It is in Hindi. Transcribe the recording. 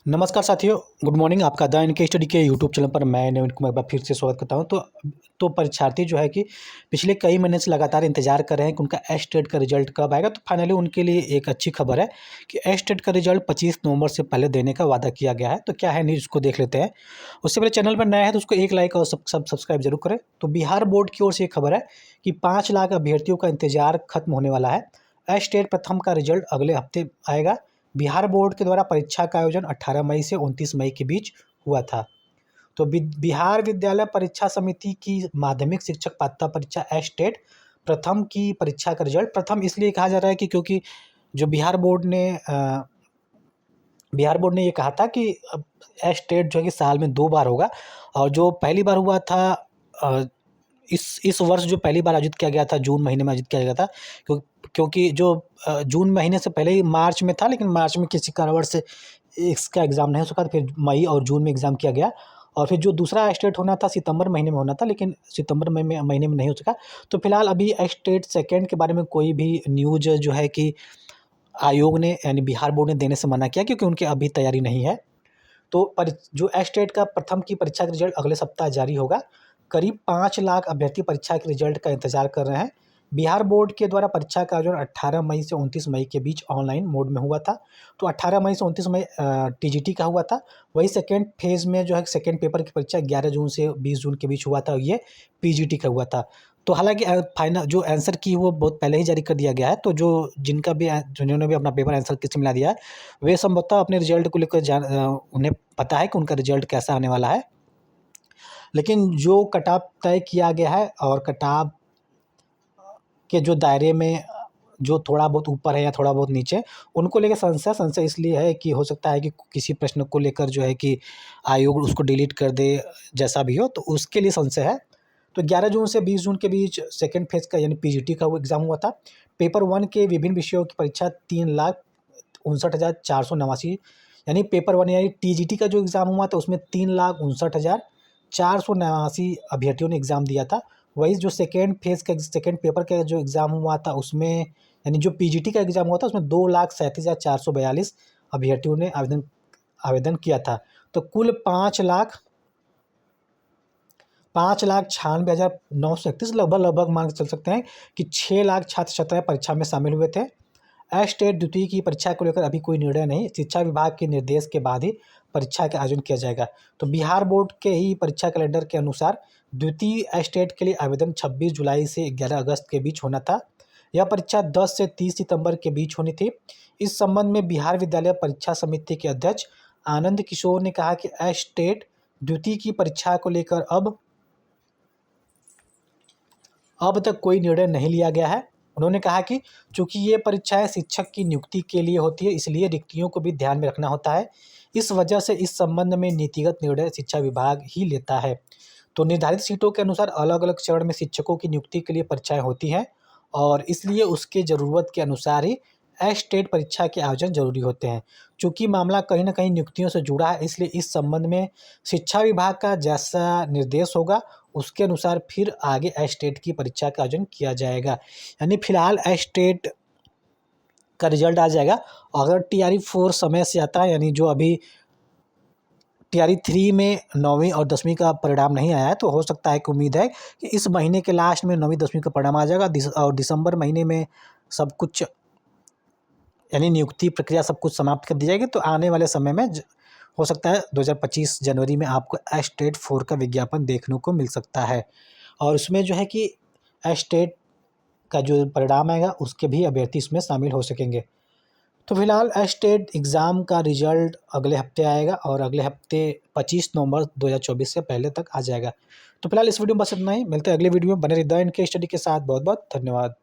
नमस्कार साथियों, गुड मॉर्निंग। आपका द इनके स्टडी के यूट्यूब चैनल पर मैं नवीन कुमार एक बार फिर से स्वागत करता हूं। तो परीक्षार्थी जो है कि पिछले कई महीने से लगातार इंतजार कर रहे हैं कि उनका एच-टेट का रिजल्ट कब आएगा। तो फाइनली उनके लिए एक अच्छी खबर है कि एच-टेट का रिजल्ट 25 नवंबर से पहले देने का वादा किया गया है। तो क्या है न्यूज़, को देख लेते हैं। उससे पहले चैनल पर नया है तो उसको एक लाइक और सब्सक्राइब जरूर करें। तो बिहार बोर्ड की ओर से ये खबर है कि 5 लाख अभ्यर्थियों का इंतजार खत्म होने वाला है। एच-टेट प्रथम का रिजल्ट अगले हफ्ते आएगा। बिहार बोर्ड के द्वारा परीक्षा का आयोजन 18 मई से 29 मई के बीच हुआ था। तो बिहार विद्यालय परीक्षा समिति की माध्यमिक शिक्षक पात्रता परीक्षा एच-टेट प्रथम की परीक्षा का रिजल्ट प्रथम इसलिए कहा जा रहा है कि क्योंकि जो बिहार बोर्ड ने ये कहा था कि एच-टेट जो है कि साल में 2 बार होगा। और जो पहली बार हुआ था इस वर्ष जो पहली बार आयोजित किया गया था, जून महीने में आयोजित किया गया था। क्योंकि जो जून महीने से पहले ही मार्च में था, लेकिन मार्च में किसी कारणवश से इसका एग्ज़ाम नहीं हो सका, तो फिर मई और जून में एग्ज़ाम किया गया। और फिर जो दूसरा एच-टेट होना था सितंबर महीने में होना था, लेकिन सितंबर महीने में नहीं हो सका। तो फिलहाल अभी एच-टेट सेकंड के बारे में कोई भी न्यूज़ जो है कि आयोग ने यानी बिहार बोर्ड ने देने से मना किया, क्योंकि उनकी अभी तैयारी नहीं है। तो जो एच-टेट का प्रथम की परीक्षा का रिजल्ट अगले सप्ताह जारी होगा। करीब 5 लाख अभ्यर्थी परीक्षा के रिजल्ट का इंतजार कर रहे हैं। बिहार बोर्ड के द्वारा परीक्षा का आयोजन 18 मई से 29 मई के बीच ऑनलाइन मोड में हुआ था। तो 18 मई से 29 मई टीजीटी का हुआ था। वही सेकेंड फेज़ में जो है सेकेंड पेपर की परीक्षा 11 जून से 20 जून के बीच हुआ था, ये पीजीटी का हुआ था। तो हालाँकि फाइनल जो आंसर की वो बहुत पहले ही जारी कर दिया गया है। तो जिन्होंने भी अपना पेपर आंसर किसी मिला दिया है, वे संभवतः अपने रिजल्ट को लेकर उन्हें पता है कि उनका रिजल्ट कैसा आने वाला है। लेकिन जो कट ऑफ तय किया गया है और कट ऑफ के जो दायरे में जो थोड़ा बहुत ऊपर है या थोड़ा बहुत नीचे, उनको लेके संशय इसलिए है कि हो सकता है कि किसी प्रश्न को लेकर जो है कि आयोग उसको डिलीट कर दे, जैसा भी हो, तो उसके लिए संशय है। तो 11 जून से 20 जून के बीच सेकेंड फेज़ का यानी पीजीटी का वो एग्ज़ाम हुआ था। पेपर 1 के विभिन्न विषयों की परीक्षा 3,59,489 यानी पेपर 1 यानी टीजीटी का जो एग्ज़ाम हुआ था उसमें 3,59,489 अभ्यर्थियों ने एग्ज़ाम दिया था। वही जो सेकेंड पेपर का जो एग्ज़ाम हुआ था उसमें यानी जो पीजीटी का एग्ज़ाम हुआ था उसमें 2,37,442 अभ्यर्थियों ने आवेदन किया था। तो कुल 5,96,931 लगभग मान के चल सकते हैं कि 6 लाख छात्र छात्राएं परीक्षा में शामिल हुए थे। एच-टेट द्वितीय की परीक्षा को लेकर अभी कोई निर्णय नहीं, शिक्षा विभाग के निर्देश के बाद ही परीक्षा का आयोजन किया जाएगा। तो बिहार बोर्ड के ही परीक्षा कैलेंडर के अनुसार द्वितीय एच-टेट के लिए आवेदन 26 जुलाई से 11 अगस्त के बीच होना था। यह परीक्षा 10 से 30 सितंबर के बीच होनी थी। इस संबंध में बिहार विद्यालय परीक्षा समिति के अध्यक्ष आनंद किशोर ने कहा कि एच-टेट द्वितीय की परीक्षा को लेकर अब तक कोई निर्णय नहीं लिया गया है। उन्होंने कहा कि चूंकि ये परीक्षाएं शिक्षक की नियुक्ति के लिए होती है, इसलिए रिक्तियों को भी ध्यान में रखना होता है। इस वजह से इस संबंध में नीतिगत निर्णय शिक्षा विभाग ही लेता है। तो निर्धारित सीटों के अनुसार अलग अलग चरण में शिक्षकों की नियुक्ति के लिए परीक्षाएं होती हैं, और इसलिए उसके ज़रूरत के अनुसार ही एच-टेट परीक्षा के आयोजन जरूरी होते हैं। चूंकि मामला कहीं ना कहीं नियुक्तियों से जुड़ा है, इसलिए इस संबंध में शिक्षा विभाग का जैसा निर्देश होगा उसके अनुसार फिर आगे एच-टेट की परीक्षा का आयोजन किया जाएगा। यानी फिलहाल एच-टेट का रिजल्ट आ जाएगा। अगर टीआरई 4 समय से आता है, यानी जो अभी टीआरई 3 में 9वीं और 10वीं का परिणाम नहीं आया है, तो हो सकता है कि उम्मीद है कि इस महीने के लास्ट में 9वीं 10वीं का परिणाम आ जाएगा और दिसंबर महीने में सब कुछ यानी नियुक्ति प्रक्रिया सब कुछ समाप्त कर दी जाएगी। तो आने वाले समय में हो सकता है 2025 जनवरी में आपको एच-टेट 4 का विज्ञापन देखने को मिल सकता है। और उसमें जो है कि एच-टेट का जो परिणाम आएगा उसके भी अभ्यर्थी इसमें शामिल हो सकेंगे। तो फिलहाल एच-टेट एग्ज़ाम का रिजल्ट अगले हफ्ते आएगा और अगले हफ्ते 25 नवंबर 2024 से पहले तक आ जाएगा। तो फिलहाल इस वीडियो में बस इतना ही। मिलते हैं अगले वीडियो में। बने रहिए द इनके स्टडी के साथ। बहुत बहुत धन्यवाद।